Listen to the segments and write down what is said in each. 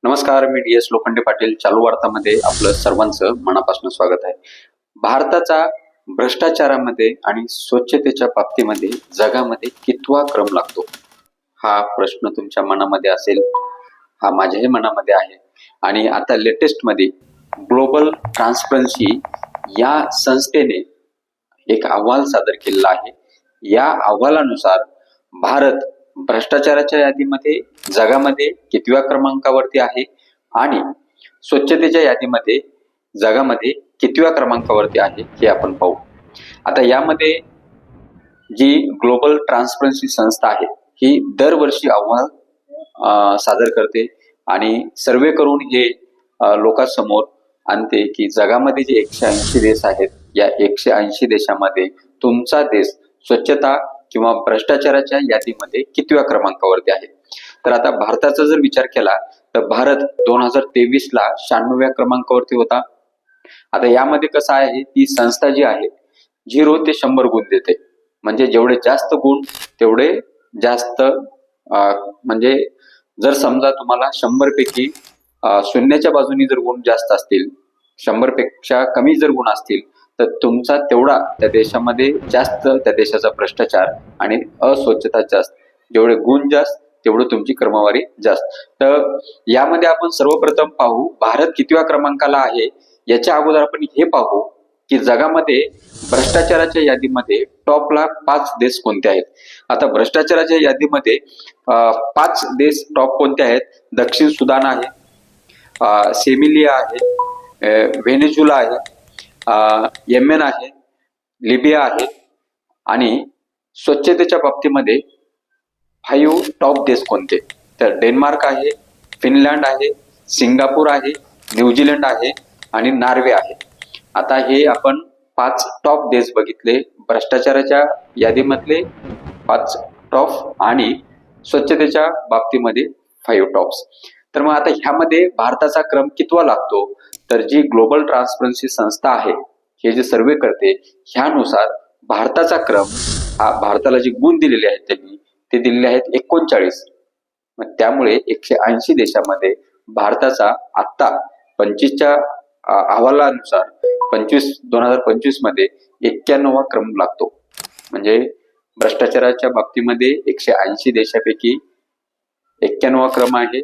नमस्कार, मी DS लोखंडे पाटील. चालू वार्तामध्ये आपलं सर्वांचं मनापासून स्वागत आहे. भारताचा भ्रष्टाचारामध्ये आणि स्वच्छतेच्या बाबतीमध्ये जगामध्ये कितवा क्रम लागतो, हा प्रश्न तुमच्या मनामध्ये असेल, हा माझ्याही मनामध्ये आहे. आणि आता लेटेस्ट मध्ये ग्लोबल ट्रान्सपरन्सी या संस्थेने एक अहवाल सादर केलेला आहे. या अहवालानुसार भारत भ्रष्टाचाराच्या यादीमध्ये जगामध्ये कितव्या क्रमांकावरती आहे आणि स्वच्छतेच्या यादीमध्ये जगामध्ये कितव्या क्रमांकावरती आहे हे आपण पाहू. आता यामध्ये जी ग्लोबल ट्रान्सपरन्सी संस्था आहे ही दरवर्षी अहवाल सादर करते आणि सर्वे करून हे लोकांसमोर आणते की जगामध्ये जे 180 देश आहेत, या 180 देशामध्ये तुमचा देश स्वच्छता किंवा भ्रष्टाचाराच्या यादीमध्ये कितव्या क्रमांकावरती आहे. तर आता भारताचा जर विचार केला तर भारत 2023 ला 96व्या क्रमांकावरती होता. आता यामध्ये कसं आहे, ती संस्था जी आहे 0 ते 100 गुण देते. म्हणजे जेवढे जास्त गुण तेवढे जास्त, म्हणजे जर समजा तुम्हाला 100 पैकी शून्याच्या बाजूनी जर गुण जास्त असतील, 100 पेक्षा कमी जर गुण असतील, तर तुमचा तेवढा त्या देशामध्ये जास्त, त्या देशाचा भ्रष्टाचार आणि अस्वच्छता जास्त. जेवढे गुण जास्त तेवढं तुमची क्रमवारी जास्त. तर यामध्ये आपण सर्वप्रथम पाहू भारत कितव्या क्रमांकाला आहे. याच्या अगोदर आपण हे पाहू की जगामध्ये भ्रष्टाचाराच्या यादीमध्ये टॉपला 5 देश कोणते आहेत. आता भ्रष्टाचाराच्या यादीमध्ये 5 देश टॉप कोणते आहेत. दक्षिण सुदान आहे, सेमिलिया आहे, व्हेनेझुला आहे, येमेन आहे, लिबिया आहे. आणि स्वच्छतेच्या बाबतीमध्ये 5 टॉप देश कोणते, तर डेन्मार्क आहे, फिनलँड आहे, सिंगापूर आहे, न्यूझीलंड आहे आणि नॉर्वे आहे. आता हे आपण 5 टॉप देश बघितले, भ्रष्टाचाराच्या यादीमधले 5 टॉप आणि स्वच्छतेच्या बाबतीमध्ये 5 टॉप्स. तर मग आता ह्यामध्ये भारताचा क्रम कितवा लागतो, तर जी ग्लोबल ट्रान्सपरन्सी संस्था आहे हे जे सर्वे करते ह्यानुसार भारताचा क्रम हा, भारताला जे गुण दिलेले आहेत त्यांनी ते दिलेले आहेत 39. मग त्यामुळे 180 देशामध्ये भारताचा आत्ता 25च्या अहवालानुसार 2025 मध्ये 91वा क्रम लागतो. म्हणजे भ्रष्टाचाराच्या बाबतीमध्ये 180 देशापैकी 91वा क्रम आहे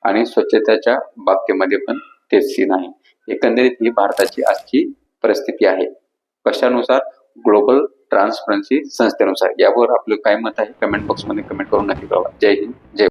आणि स्वच्छतेच्या बाबतीमध्ये पण तेच सीन आहे. एकंदरीत ही भारताची आजची परिस्थिती आहे. कशानुसार? ग्लोबल ट्रान्सपरन्सी संस्थेनुसार. यावर आपलं काय मत आहे कमेंट बॉक्समध्ये कमेंट करून नक्की कळवा. जय हिंद, जय